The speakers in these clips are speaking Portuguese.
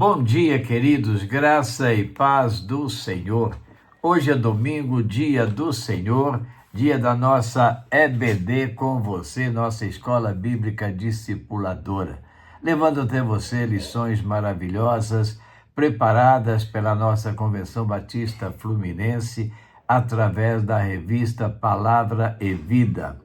Bom dia, queridos, graça e paz do Senhor. Hoje é domingo, dia do Senhor, dia da nossa EBD com você, nossa Escola Bíblica Discipuladora, levando até você lições maravilhosas, preparadas pela nossa Convenção Batista Fluminense, através da revista Palavra e Vida.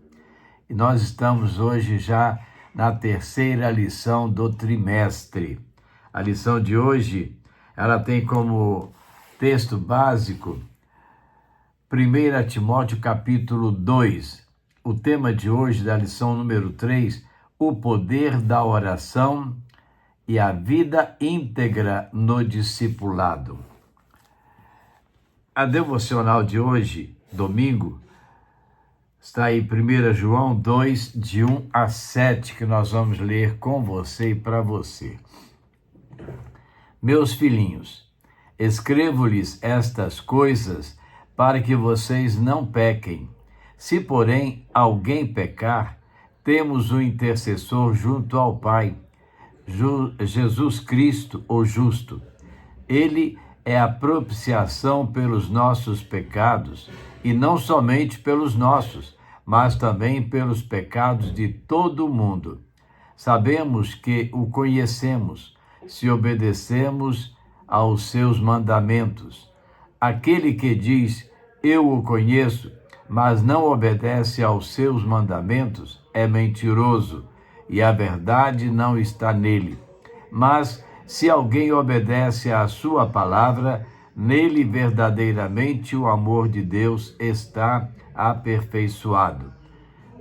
E nós estamos hoje já na terceira lição do trimestre. A lição de hoje, ela tem como texto básico 1 Timóteo capítulo 2. O tema de hoje, da lição número 3, o poder da oração e a vida íntegra no discipulado. A devocional de hoje, domingo, está aí 1 João 2, de 1 a 7, que nós vamos ler com você e para você. Meus filhinhos, escrevo-lhes estas coisas para que vocês não pequem. Se, porém, alguém pecar, temos um intercessor junto ao Pai, Jesus Cristo, o justo. Ele é a propiciação pelos nossos pecados, e não somente pelos nossos, mas também pelos pecados de todo o mundo. Sabemos que o conhecemos, se obedecemos aos seus mandamentos. Aquele que diz, eu o conheço, mas não obedece aos seus mandamentos, é mentiroso, e a verdade não está nele. Mas, se alguém obedece à sua palavra, nele verdadeiramente o amor de Deus está aperfeiçoado.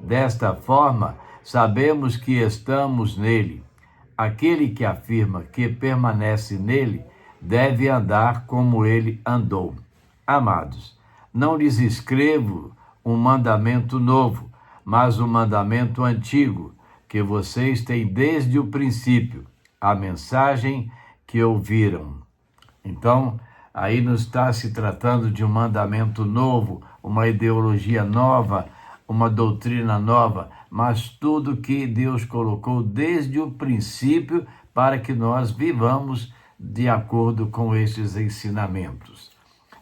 Desta forma, sabemos que estamos nele. Aquele que afirma que permanece nele deve andar como ele andou. Amados, não lhes escrevo um mandamento novo, mas um mandamento antigo, que vocês têm desde o princípio, a mensagem que ouviram. Então, aí não está se tratando de um mandamento novo, uma ideologia nova, uma doutrina nova, mas tudo que Deus colocou desde o princípio para que nós vivamos de acordo com estes ensinamentos.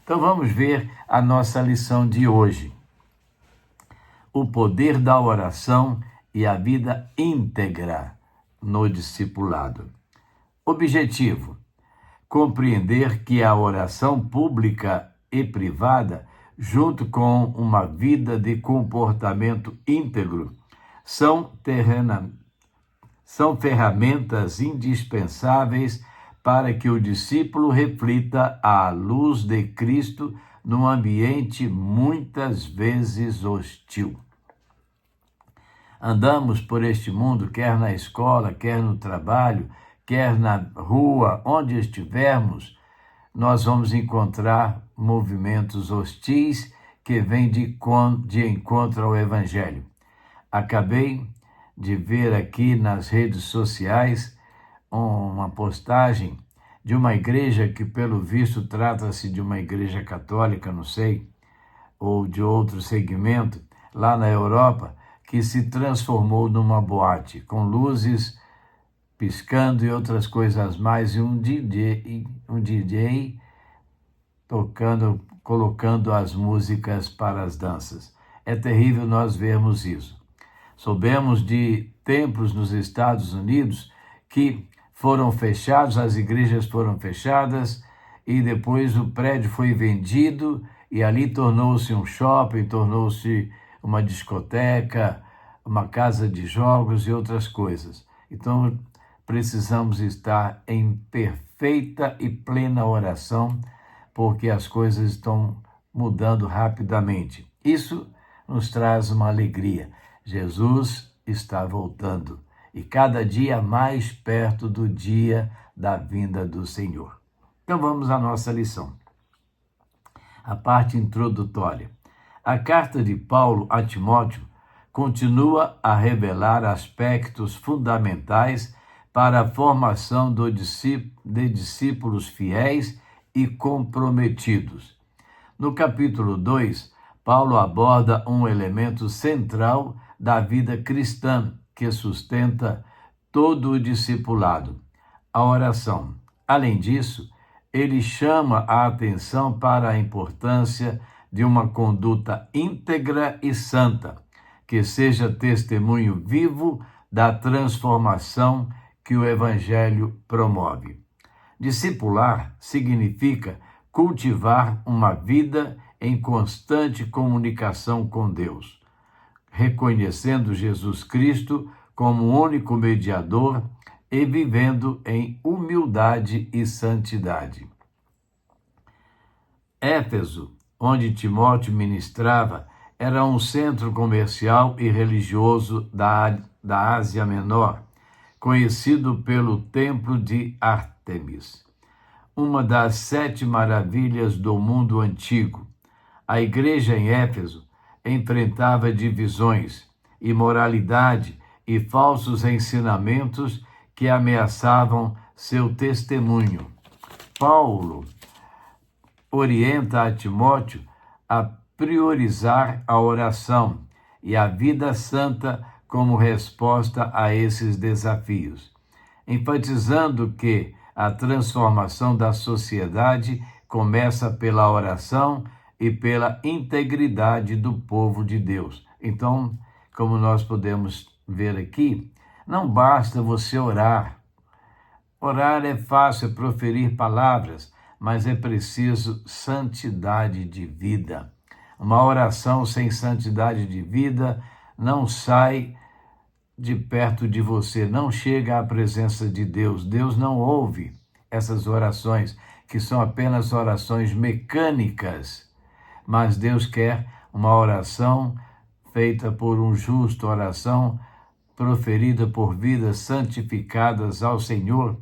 Então vamos ver a nossa lição de hoje. O poder da oração e a vida íntegra no discipulado. Objetivo: compreender que a oração pública e privada, junto com uma vida de comportamento íntegro, são ferramentas indispensáveis para que o discípulo reflita a luz de Cristo num ambiente muitas vezes hostil. Andamos por este mundo, quer na escola, quer no trabalho, quer na rua, onde estivermos, nós vamos encontrar movimentos hostis que vêm de encontro ao Evangelho. Acabei de ver aqui nas redes sociais uma postagem de uma igreja que, pelo visto, trata-se de uma igreja católica, não sei, ou de outro segmento, lá na Europa, que se transformou numa boate, com luzes piscando e outras coisas mais, e um DJ tocando, colocando as músicas para as danças. É terrível nós vermos isso. Soubemos de templos nos Estados Unidos que foram fechados, as igrejas foram fechadas, e depois o prédio foi vendido, e ali tornou-se um shopping, tornou-se uma discoteca, uma casa de jogos e outras coisas. Então, precisamos estar em perfeita e plena oração, porque as coisas estão mudando rapidamente. Isso nos traz uma alegria. Jesus está voltando, e cada dia mais perto do dia da vinda do Senhor. Então vamos à nossa lição. A parte introdutória. A carta de Paulo a Timóteo continua a revelar aspectos fundamentais para a formação de discípulos fiéis e comprometidos. No capítulo 2, Paulo aborda um elemento central da vida cristã que sustenta todo o discipulado: a oração. Além disso, ele chama a atenção para a importância de uma conduta íntegra e santa, que seja testemunho vivo da transformação que o Evangelho promove. Discipular significa cultivar uma vida em constante comunicação com Deus, reconhecendo Jesus Cristo como o único mediador e vivendo em humildade e santidade. Éfeso, onde Timóteo ministrava, era um centro comercial e religioso da Ásia Menor, conhecido pelo Templo de Ártemis, uma das 7 maravilhas do mundo antigo. A igreja em Éfeso enfrentava divisões, imoralidade e falsos ensinamentos que ameaçavam seu testemunho. Paulo orienta a Timóteo a priorizar a oração e a vida santa como resposta a esses desafios, enfatizando que a transformação da sociedade começa pela oração e pela integridade do povo de Deus. Então, como nós podemos ver aqui, não basta você orar. Orar é fácil, é proferir palavras, mas é preciso santidade de vida. Uma oração sem santidade de vida não sai de perto de você, não chega à presença de Deus. Deus não ouve essas orações, que são apenas orações mecânicas, mas Deus quer uma oração feita por um justo, oração proferida por vidas santificadas ao Senhor,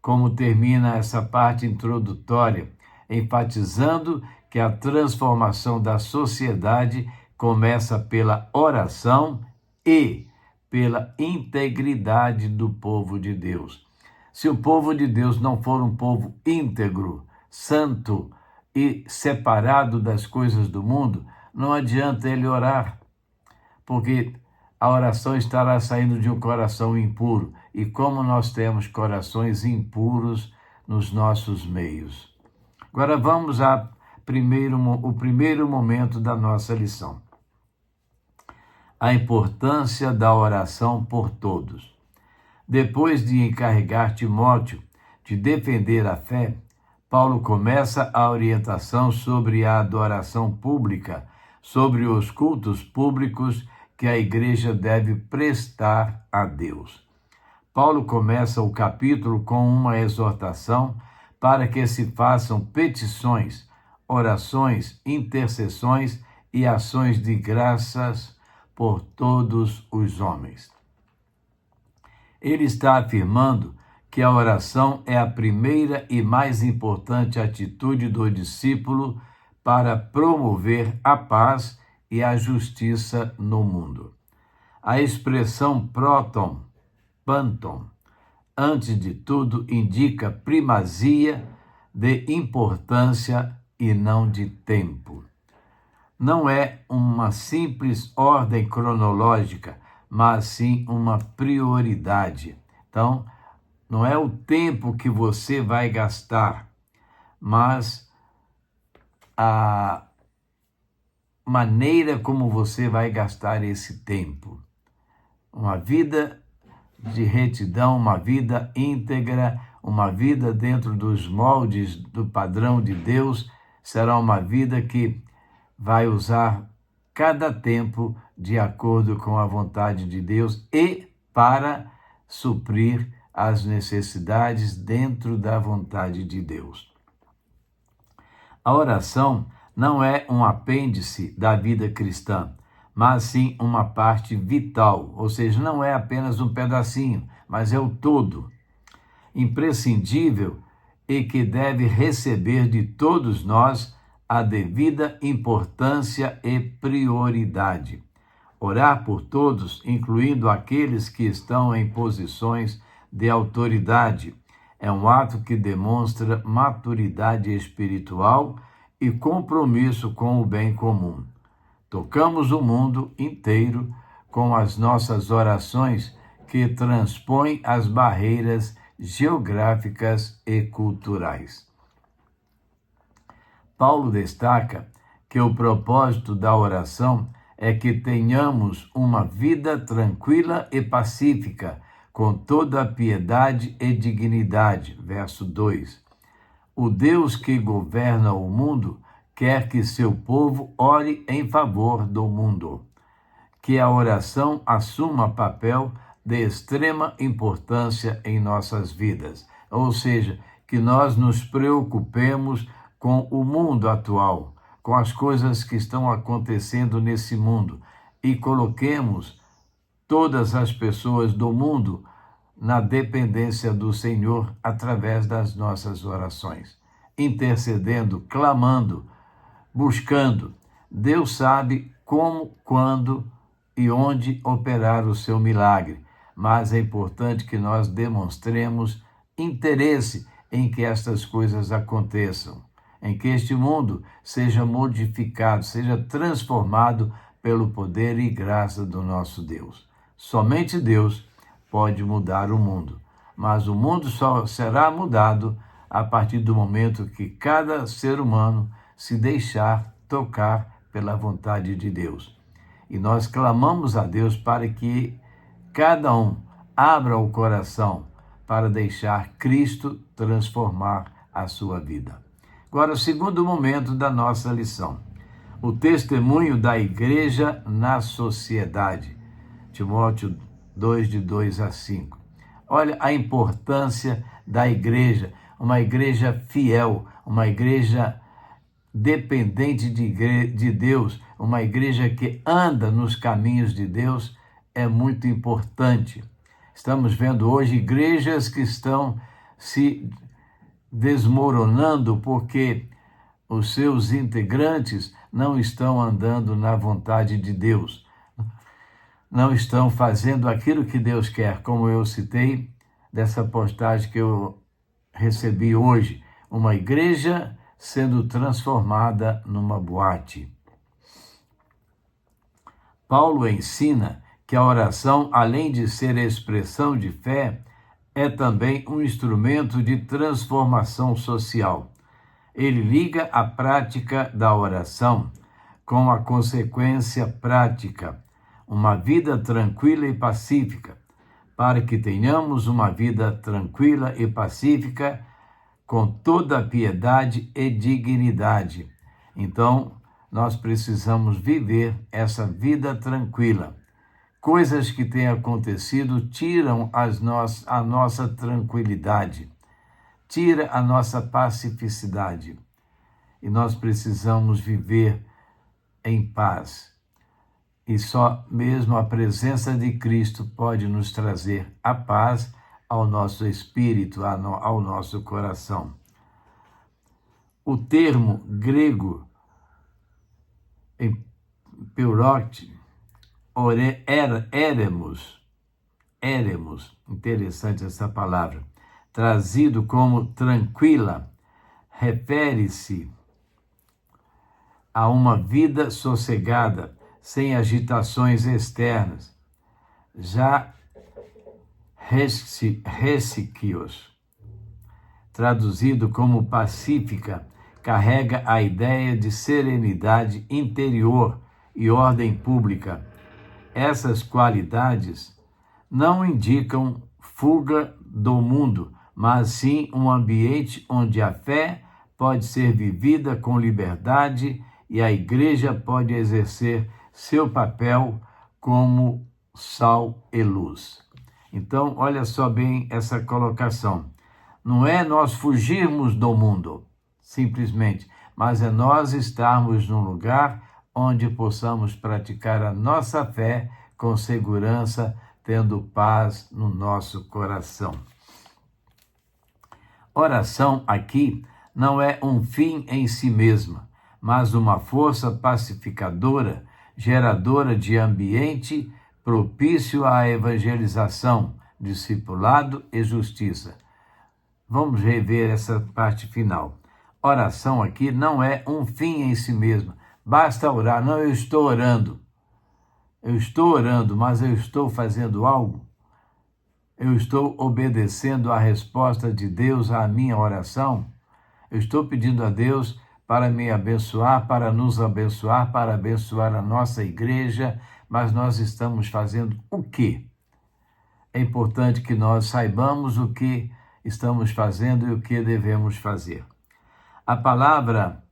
como termina essa parte introdutória, enfatizando que a transformação da sociedade começa pela oração e pela integridade do povo de Deus. Se o povo de Deus não for um povo íntegro, santo e separado das coisas do mundo, não adianta ele orar, porque a oração estará saindo de um coração impuro. E como nós temos corações impuros nos nossos meios. Agora vamos ao primeiro momento da nossa lição. A importância da oração por todos. Depois de encarregar Timóteo de defender a fé, Paulo começa a orientação sobre a adoração pública, sobre os cultos públicos que a igreja deve prestar a Deus. Paulo começa o capítulo com uma exortação para que se façam petições, orações, intercessões e ações de graças por todos os homens. Ele está afirmando que a oração é a primeira e mais importante atitude do discípulo para promover a paz e a justiça no mundo. A expressão proton, panton, antes de tudo, indica primazia de importância e não de tempo. Não é uma simples ordem cronológica, mas sim uma prioridade. Então, não é o tempo que você vai gastar, mas a maneira como você vai gastar esse tempo. Uma vida de retidão, uma vida íntegra, uma vida dentro dos moldes do padrão de Deus, será uma vida que vai usar cada tempo de acordo com a vontade de Deus e para suprir as necessidades dentro da vontade de Deus. A oração não é um apêndice da vida cristã, mas sim uma parte vital, ou seja, não é apenas um pedacinho, mas é o todo, imprescindível e que deve receber de todos nós a devida importância e prioridade. Orar por todos, incluindo aqueles que estão em posições de autoridade, é um ato que demonstra maturidade espiritual e compromisso com o bem comum. Tocamos o mundo inteiro com as nossas orações que transpõem as barreiras geográficas e culturais. Paulo destaca que o propósito da oração é que tenhamos uma vida tranquila e pacífica, com toda a piedade e dignidade. Verso 2. O Deus que governa o mundo quer que seu povo ore em favor do mundo. Que a oração assuma papel de extrema importância em nossas vidas, ou seja, que nós nos preocupemos com o mundo atual, com as coisas que estão acontecendo nesse mundo e coloquemos todas as pessoas do mundo na dependência do Senhor através das nossas orações, intercedendo, clamando, buscando. Deus sabe como, quando e onde operar o seu milagre, mas é importante que nós demonstremos interesse em que estas coisas aconteçam, em que este mundo seja modificado, seja transformado pelo poder e graça do nosso Deus. Somente Deus pode mudar o mundo, mas o mundo só será mudado a partir do momento que cada ser humano se deixar tocar pela vontade de Deus. E nós clamamos a Deus para que cada um abra o coração para deixar Cristo transformar a sua vida. Agora, o segundo momento da nossa lição, o testemunho da igreja na sociedade. Timóteo 2, de 2 a 5. Olha a importância da igreja, uma igreja fiel, uma igreja dependente de Deus, uma igreja que anda nos caminhos de Deus, é muito importante. Estamos vendo hoje igrejas que estão se desmoronando porque os seus integrantes não estão andando na vontade de Deus, não estão fazendo aquilo que Deus quer, como eu citei dessa postagem que eu recebi hoje, uma igreja sendo transformada numa boate. Paulo ensina que a oração, além de ser expressão de fé, é também um instrumento de transformação social. Ele liga a prática da oração com a consequência prática, uma vida tranquila e pacífica. Para que tenhamos uma vida tranquila e pacífica, com toda a piedade e dignidade. Então, nós precisamos viver essa vida tranquila. Coisas que têm acontecido tiram a nossa tranquilidade, tira a nossa pacificidade. E nós precisamos viver em paz. E só mesmo a presença de Cristo pode nos trazer a paz ao nosso espírito, ao nosso coração. O termo grego empeirote, éremos, interessante essa palavra, trazido como tranquila, refere-se a uma vida sossegada, sem agitações externas. Já hesychios, traduzido como pacífica, carrega a ideia de serenidade interior e ordem pública. Essas qualidades não indicam fuga do mundo, mas sim um ambiente onde a fé pode ser vivida com liberdade e a igreja pode exercer seu papel como sal e luz. Então, olha só bem essa colocação. Não é nós fugirmos do mundo, simplesmente, mas é nós estarmos num lugar onde possamos praticar a nossa fé com segurança, tendo paz no nosso coração. Oração aqui não é um fim em si mesma, mas uma força pacificadora, geradora de ambiente propício à evangelização, discipulado e justiça. Vamos rever essa parte final. Oração aqui não é um fim em si mesma. Basta orar. Não, eu estou orando. Eu estou orando, mas eu estou fazendo algo. Eu estou obedecendo a resposta de Deus à minha oração? Eu estou pedindo a Deus para me abençoar, para nos abençoar, para abençoar a nossa igreja, mas nós estamos fazendo o quê? É importante que nós saibamos o que estamos fazendo e o que devemos fazer. A palavra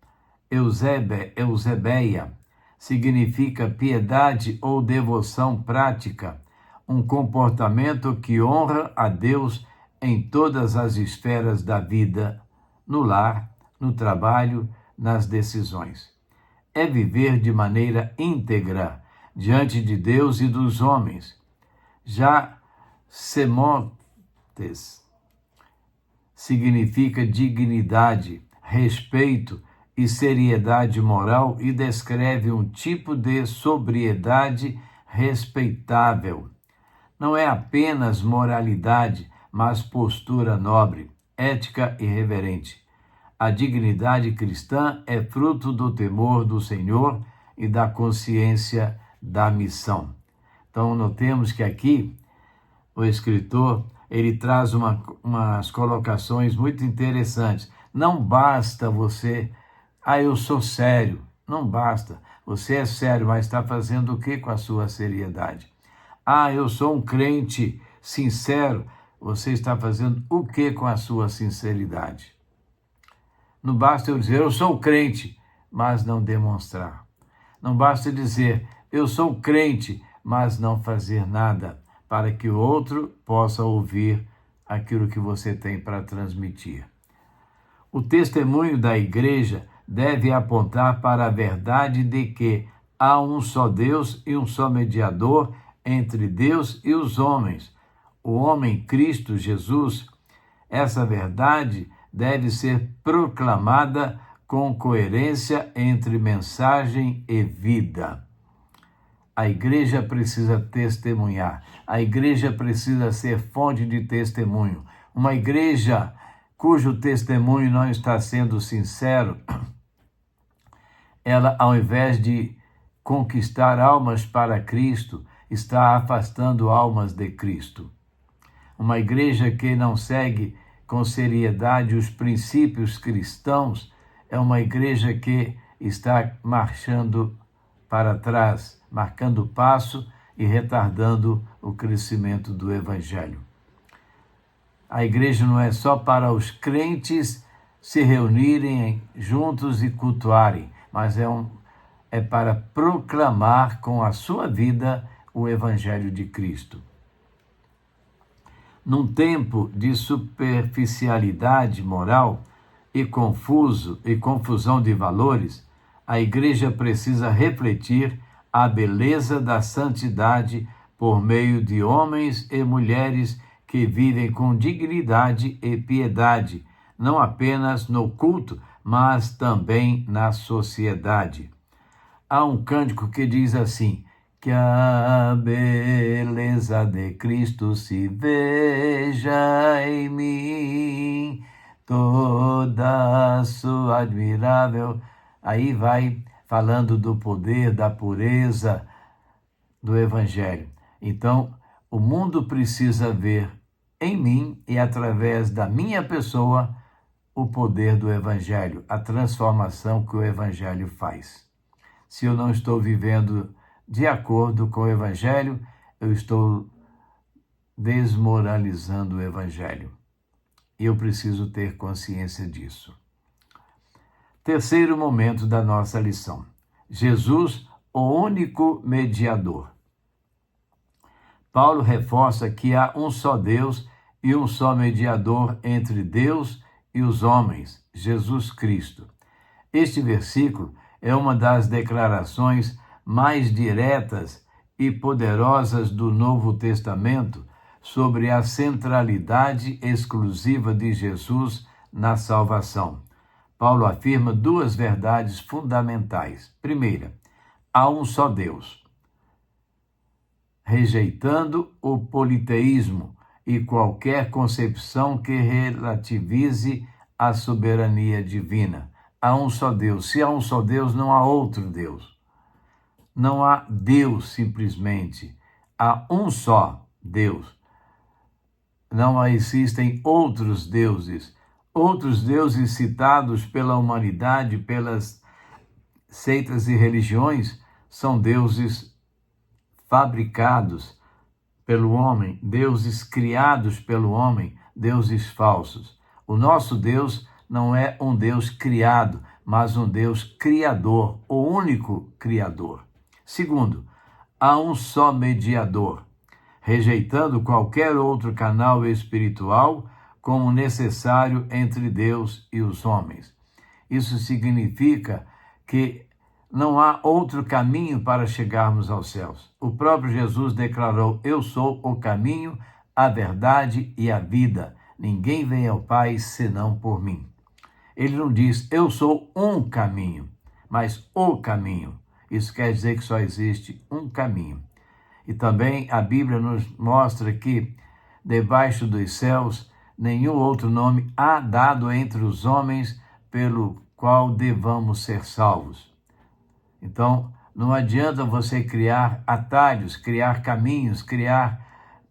eusebeia significa piedade ou devoção prática, um comportamento que honra a Deus em todas as esferas da vida, no lar, no trabalho, nas decisões. É viver de maneira íntegra diante de Deus e dos homens. Já semontes significa dignidade, respeito e seriedade moral e descreve um tipo de sobriedade respeitável. Não é apenas moralidade, mas postura nobre, ética e reverente. A dignidade cristã é fruto do temor do Senhor e da consciência da missão. Então, notemos que aqui o escritor ele traz umas colocações muito interessantes. Não basta você, eu sou sério. Não basta. Você é sério, mas está fazendo o que com a sua seriedade? Eu sou um crente sincero. Você está fazendo o que com a sua sinceridade? Não basta eu dizer, eu sou crente, mas não demonstrar. Não basta dizer, eu sou crente, mas não fazer nada para que o outro possa ouvir aquilo que você tem para transmitir. O testemunho da igreja deve apontar para a verdade de que há um só Deus e um só mediador entre Deus e os homens, o homem Cristo Jesus. Essa verdade deve ser proclamada com coerência entre mensagem e vida. A igreja precisa testemunhar. A igreja precisa ser fonte de testemunho. Uma igreja cujo testemunho não está sendo sincero, ela, ao invés de conquistar almas para Cristo, está afastando almas de Cristo. Uma igreja que não segue com seriedade os princípios cristãos é uma igreja que está marchando para trás, marcando passo e retardando o crescimento do Evangelho. A igreja não é só para os crentes se reunirem juntos e cultuarem, mas é para proclamar com a sua vida o Evangelho de Cristo. Num tempo de superficialidade moral e confusão de valores, a igreja precisa refletir a beleza da santidade por meio de homens e mulheres que vivem com dignidade e piedade, não apenas no culto, mas também na sociedade. Há um cântico que diz assim: que a beleza de Cristo se veja em mim, toda sua admirável. Aí vai falando do poder, da pureza do Evangelho. Então, o mundo precisa ver em mim e através da minha pessoa o poder do Evangelho, a transformação que o Evangelho faz. Se eu não estou vivendo de acordo com o Evangelho, eu estou desmoralizando o Evangelho. E eu preciso ter consciência disso. Terceiro momento da nossa lição. Jesus, o único mediador. Paulo reforça que há um só Deus e um só mediador entre Deus e os homens, Jesus Cristo. Este versículo é uma das declarações mais diretas e poderosas do Novo Testamento sobre a centralidade exclusiva de Jesus na salvação. Paulo afirma duas verdades fundamentais. Primeira, há um só Deus. Rejeitando o politeísmo e qualquer concepção que relativize a soberania divina. Há um só Deus. Se há um só Deus, não há outro Deus. Não há Deus simplesmente. Há um só Deus. não existem outros deuses. Outros deuses citados pela humanidade, pelas seitas e religiões, são deuses fabricados pelo homem, deuses criados pelo homem, deuses falsos. O nosso Deus não é um Deus criado, mas um Deus criador, o único criador. Segundo, há um só mediador, rejeitando qualquer outro canal espiritual como necessário entre Deus e os homens. Isso significa que não há outro caminho para chegarmos aos céus. O próprio Jesus declarou: eu sou o caminho, a verdade e a vida. Ninguém vem ao Pai senão por mim. Ele não diz: eu sou um caminho, mas o caminho. Isso quer dizer que só existe um caminho. E também a Bíblia nos mostra que debaixo dos céus nenhum outro nome há dado entre os homens pelo qual devamos ser salvos. Então, não adianta você criar atalhos, criar caminhos, criar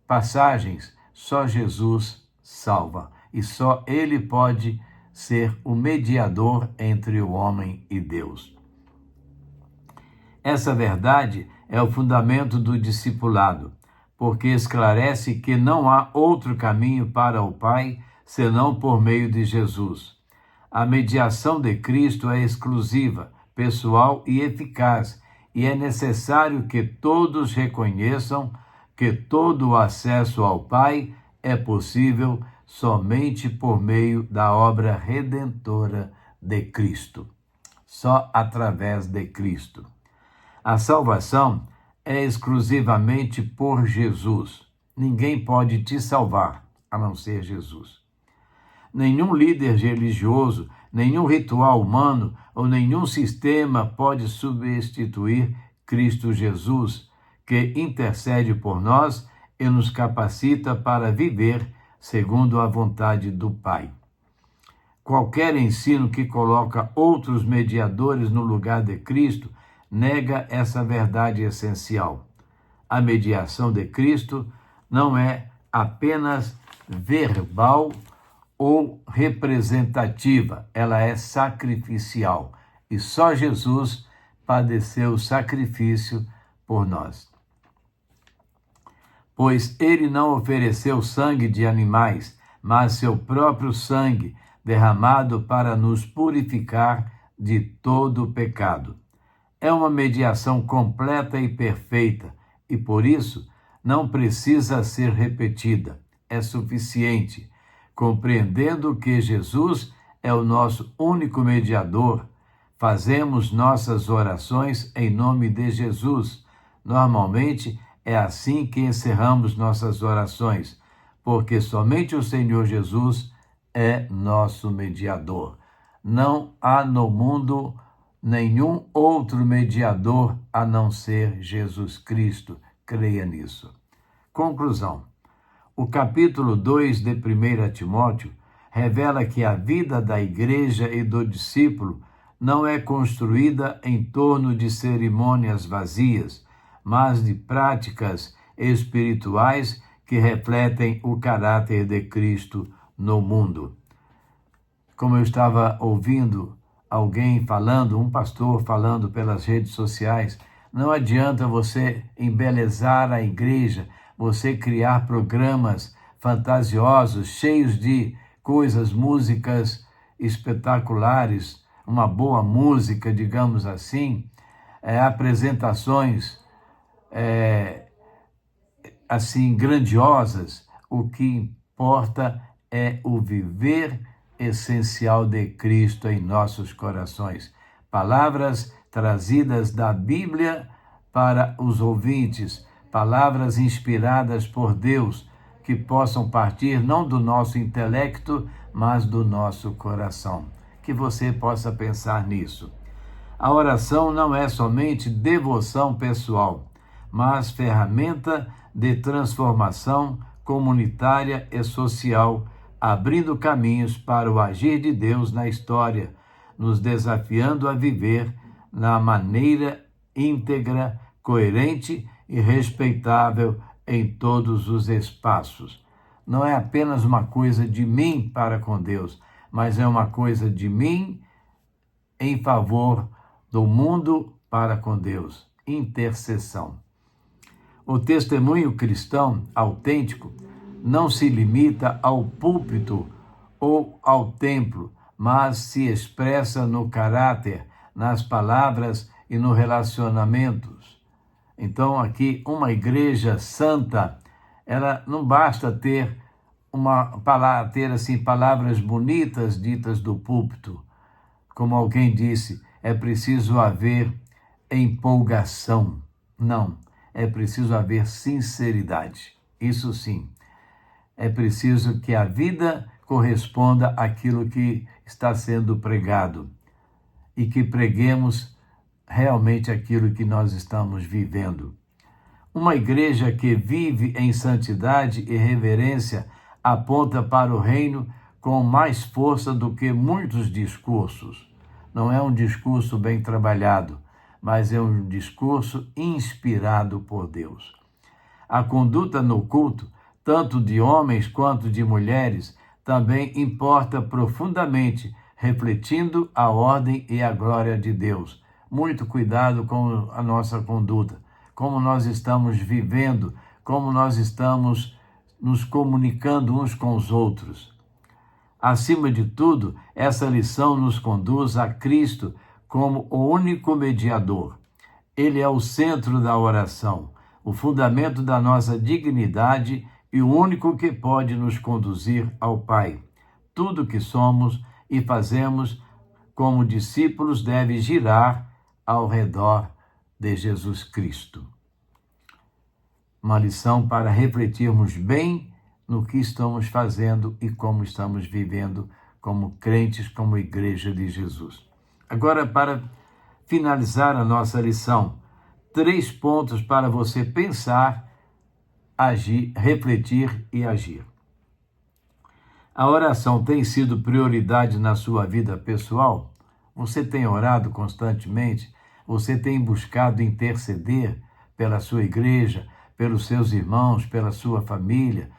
passagens. Só Jesus salva. E só Ele pode ser o mediador entre o homem e Deus. Essa verdade é o fundamento do discipulado, porque esclarece que não há outro caminho para o Pai senão por meio de Jesus. A mediação de Cristo é exclusiva, pessoal e eficaz, e é necessário que todos reconheçam que todo o acesso ao Pai é possível somente por meio da obra redentora de Cristo. Só através de Cristo. A salvação é exclusivamente por Jesus. Ninguém pode te salvar, a não ser Jesus. Nenhum líder religioso, nenhum ritual humano ou nenhum sistema pode substituir Cristo Jesus, que intercede por nós e nos capacita para viver segundo a vontade do Pai. Qualquer ensino que coloca outros mediadores no lugar de Cristo nega essa verdade essencial. A mediação de Cristo não é apenas verbal ou representativa, ela é sacrificial. E só Jesus padeceu o sacrifício por nós. Pois ele não ofereceu sangue de animais, mas seu próprio sangue, derramado para nos purificar de todo o pecado. É uma mediação completa e perfeita, e por isso não precisa ser repetida. É suficiente. Compreendendo que Jesus é o nosso único mediador, fazemos nossas orações em nome de Jesus. Normalmente é assim que encerramos nossas orações, porque somente o Senhor Jesus é nosso mediador. Não há no mundo nenhum outro mediador a não ser Jesus Cristo. Creia nisso. Conclusão. O capítulo 2 de 1 Timóteo revela que a vida da igreja e do discípulo não é construída em torno de cerimônias vazias, mas de práticas espirituais que refletem o caráter de Cristo no mundo. Como eu estava ouvindo alguém falando, um pastor falando pelas redes sociais, não adianta você embelezar a igreja, você criar programas fantasiosos, cheios de coisas, músicas espetaculares, uma boa música, digamos assim, apresentações assim grandiosas. O que importa é o viver essencial de Cristo em nossos corações. Palavras trazidas da Bíblia para os ouvintes, palavras inspiradas por Deus, que possam partir não do nosso intelecto, mas do nosso coração. Que você possa pensar nisso. A oração não é somente devoção pessoal, mas ferramenta de transformação comunitária e social, abrindo caminhos para o agir de Deus na história, nos desafiando a viver na maneira íntegra, coerente e respeitável em todos os espaços. não é apenas uma coisa de mim para com Deus, mas é uma coisa de mim em favor do mundo para com Deus. Intercessão. O testemunho cristão autêntico não se limita ao púlpito ou ao templo, mas se expressa no caráter, nas palavras e nos relacionamentos. Então, aqui, uma igreja santa, ela não basta ter palavras bonitas ditas do púlpito. Como alguém disse, é preciso haver empolgação. Não, é preciso haver sinceridade. Isso sim. É preciso que a vida corresponda àquilo que está sendo pregado e que preguemos realmente aquilo que nós estamos vivendo. Uma igreja que vive em santidade e reverência aponta para o reino com mais força do que muitos discursos. Não é um discurso bem trabalhado, mas é um discurso inspirado por Deus. A conduta no culto, tanto de homens quanto de mulheres, também importa profundamente, refletindo a ordem e a glória de Deus. Muito cuidado com a nossa conduta, como nós estamos vivendo, como nós estamos nos comunicando uns com os outros. Acima de tudo, essa lição nos conduz a Cristo como o único mediador. Ele é o centro da oração, o fundamento da nossa dignidade e o único que pode nos conduzir ao Pai. Tudo que somos e fazemos como discípulos deve girar ao redor de Jesus Cristo. Uma lição para refletirmos bem no que estamos fazendo e como estamos vivendo como crentes, como igreja de Jesus. Agora, para finalizar a nossa lição, 3 pontos para você pensar, agir, refletir e agir. A oração tem sido prioridade na sua vida pessoal? Você tem orado constantemente? Você tem buscado interceder pela sua igreja, pelos seus irmãos, pela sua família,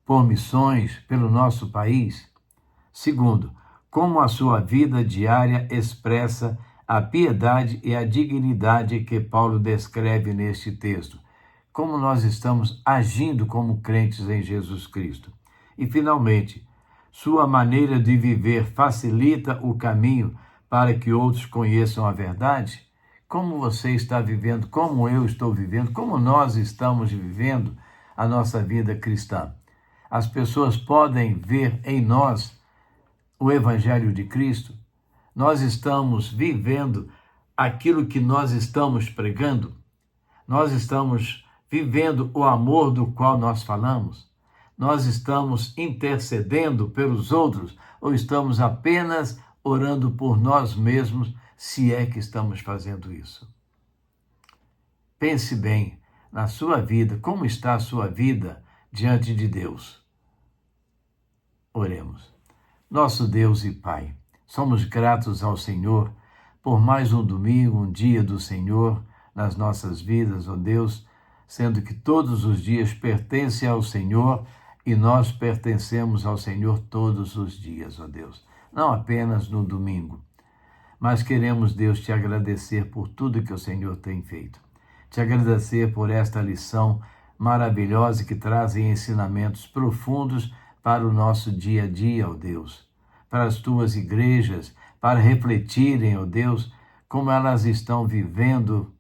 por missões, pelo nosso país? Segundo, como a sua vida diária expressa a piedade e a dignidade que Paulo descreve neste texto? Como nós estamos agindo como crentes em Jesus Cristo? E, finalmente, sua maneira de viver facilita o caminho para que outros conheçam a verdade? Como você está vivendo, como eu estou vivendo, como nós estamos vivendo a nossa vida cristã? As pessoas podem ver em nós o Evangelho de Cristo? Nós estamos vivendo aquilo que nós estamos pregando? Nós estamos vivendo o amor do qual nós falamos? Nós estamos intercedendo pelos outros ou estamos apenas orando por nós mesmos, se é que estamos fazendo isso? Pense bem na sua vida, como está a sua vida diante de Deus. Oremos. Nosso Deus e Pai, somos gratos ao Senhor por mais um domingo, um dia do Senhor nas nossas vidas, ó Deus, sendo que todos os dias pertencem ao Senhor e nós pertencemos ao Senhor todos os dias, ó Deus, não apenas no domingo. Mas queremos, Deus, te agradecer por tudo que o Senhor tem feito. Te agradecer por esta lição maravilhosa que traz ensinamentos profundos para o nosso dia a dia, ó Deus. Para as tuas igrejas, para refletirem, ó Deus, como elas estão vivendo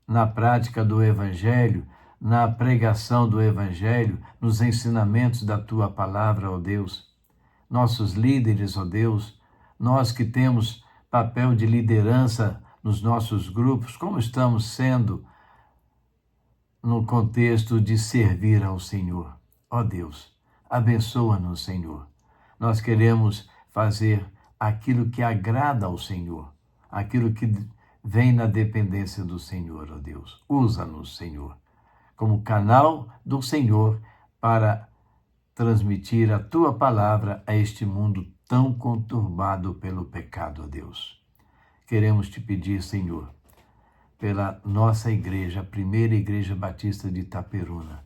na prática do Evangelho, na pregação do Evangelho, nos ensinamentos da tua palavra, ó Deus. Nossos líderes, ó Deus, nós que temos papel de liderança nos nossos grupos, como estamos sendo no contexto de servir ao Senhor. Ó Deus, abençoa-nos, Senhor. Nós queremos fazer aquilo que agrada ao Senhor, aquilo que vem na dependência do Senhor, ó Deus. Usa-nos, Senhor, como canal do Senhor para transmitir a tua palavra a este mundo tão conturbado pelo pecado, ó Deus. Queremos te pedir, Senhor, pela nossa igreja, a primeira igreja batista de Itaperuna.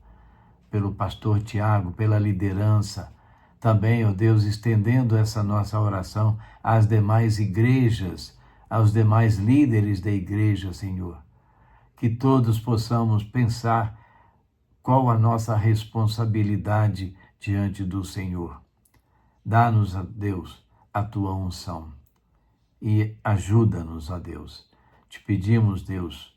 pelo pastor Tiago, pela liderança. Também, ó Deus, estendendo essa nossa oração às demais igrejas, aos demais líderes da igreja, Senhor. Que todos possamos pensar qual a nossa responsabilidade diante do Senhor. Dá-nos, ó Deus, a tua unção e ajuda-nos, ó Deus. Te pedimos, Deus,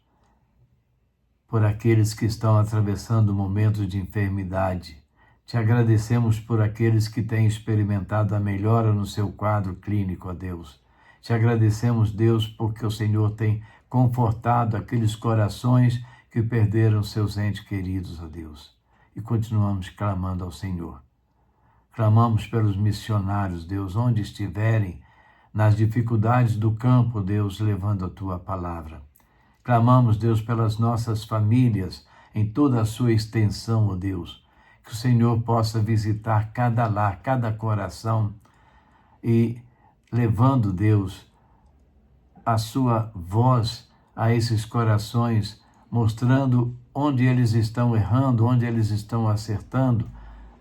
por aqueles que estão atravessando momentos de enfermidade. Te agradecemos por aqueles que têm experimentado a melhora no seu quadro clínico, ó Deus. Te agradecemos, Deus, porque o Senhor tem confortado aqueles corações que perderam seus entes queridos, ó Deus. E continuamos clamando ao Senhor. Clamamos pelos missionários, Deus, onde estiverem, nas dificuldades do campo, Deus, levando a tua palavra. Clamamos, Deus, pelas nossas famílias, em toda a sua extensão, ó Deus. Que o Senhor possa visitar cada lar, cada coração e levando, Deus, a sua voz a esses corações, mostrando onde eles estão errando, onde eles estão acertando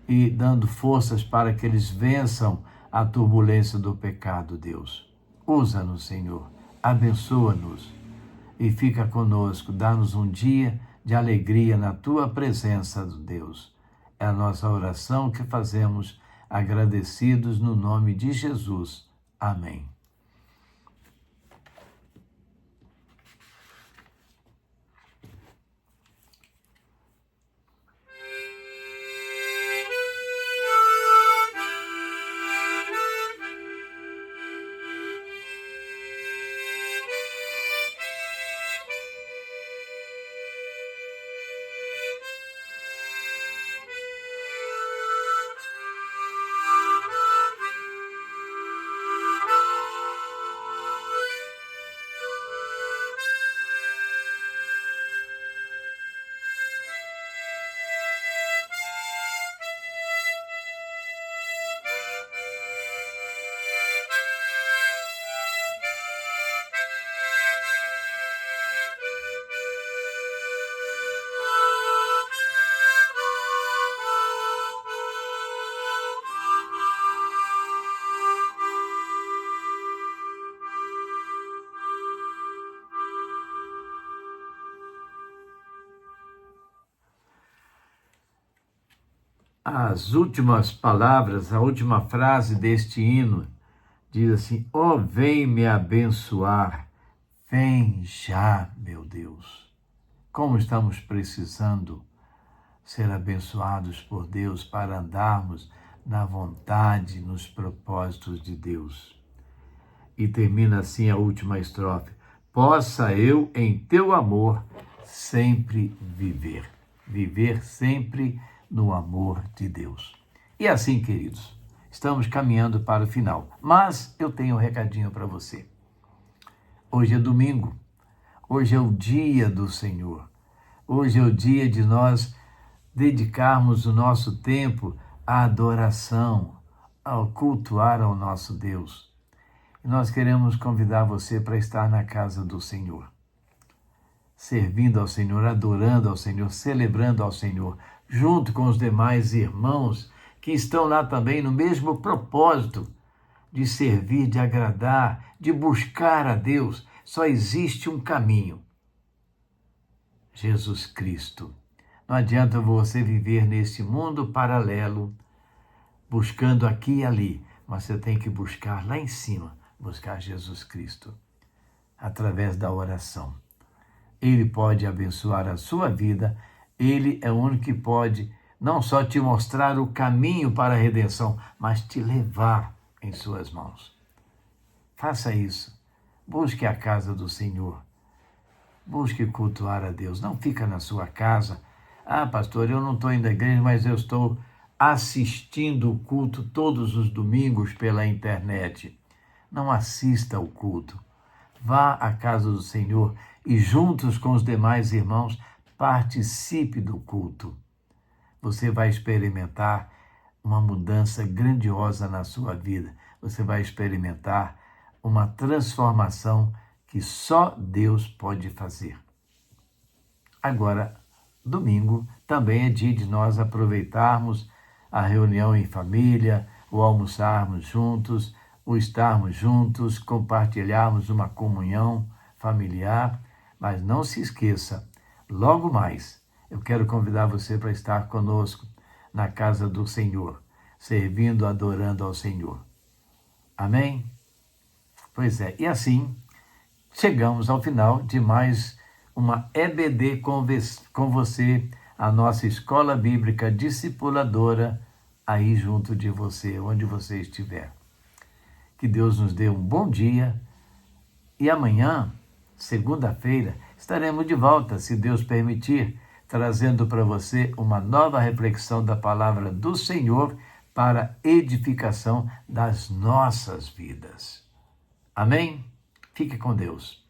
e dando forças para que eles vençam a turbulência do pecado, Deus. Usa-nos, Senhor, abençoa-nos e fica conosco, dá-nos um dia de alegria na tua presença, Deus. É a nossa oração que fazemos agradecidos no nome de Jesus. Amém. As últimas palavras, a última frase deste hino diz assim: ó, vem me abençoar, vem já, meu Deus. Como estamos precisando ser abençoados por Deus para andarmos na vontade, nos propósitos de Deus. E termina assim a última estrofe: possa eu em teu amor sempre viver. Viver sempre no amor de Deus. E assim, queridos, estamos caminhando para o final. Mas eu tenho um recadinho para você. Hoje é domingo. Hoje é o dia do Senhor. Hoje é o dia de nós dedicarmos o nosso tempo à adoração, ao cultuar ao nosso Deus. E nós queremos convidar você para estar na casa do Senhor, servindo ao Senhor, adorando ao Senhor, celebrando ao Senhor, junto com os demais irmãos que estão lá também no mesmo propósito de servir, de agradar, de buscar a Deus. Só existe um caminho: Jesus Cristo. Não adianta você viver nesse mundo paralelo, buscando aqui e ali, mas você tem que buscar lá em cima, buscar Jesus Cristo, através da oração. Ele pode abençoar a sua vida, ele é o único que pode não só te mostrar o caminho para a redenção, mas te levar em suas mãos. Faça isso, busque a casa do Senhor, busque cultuar a Deus, não fica na sua casa. Ah, pastor, eu não estou indo à igreja, mas eu estou assistindo o culto todos os domingos pela internet. Não assista ao culto. Vá à casa do Senhor e, juntos com os demais irmãos, participe do culto. Você vai experimentar uma mudança grandiosa na sua vida. Você vai experimentar uma transformação que só Deus pode fazer. Agora, domingo também é dia de nós aproveitarmos a reunião em família, o almoçarmos juntos, o estarmos juntos, compartilharmos uma comunhão familiar. Mas não se esqueça, logo mais, eu quero convidar você para estar conosco na casa do Senhor, servindo, adorando ao Senhor. Amém? Pois é, e assim chegamos ao final de mais uma EBD com você, a nossa escola bíblica discipuladora, aí junto de você, onde você estiver. Que Deus nos dê um bom dia e amanhã, segunda-feira, estaremos de volta, se Deus permitir, trazendo para você uma nova reflexão da palavra do Senhor para edificação das nossas vidas. Amém? Fique com Deus.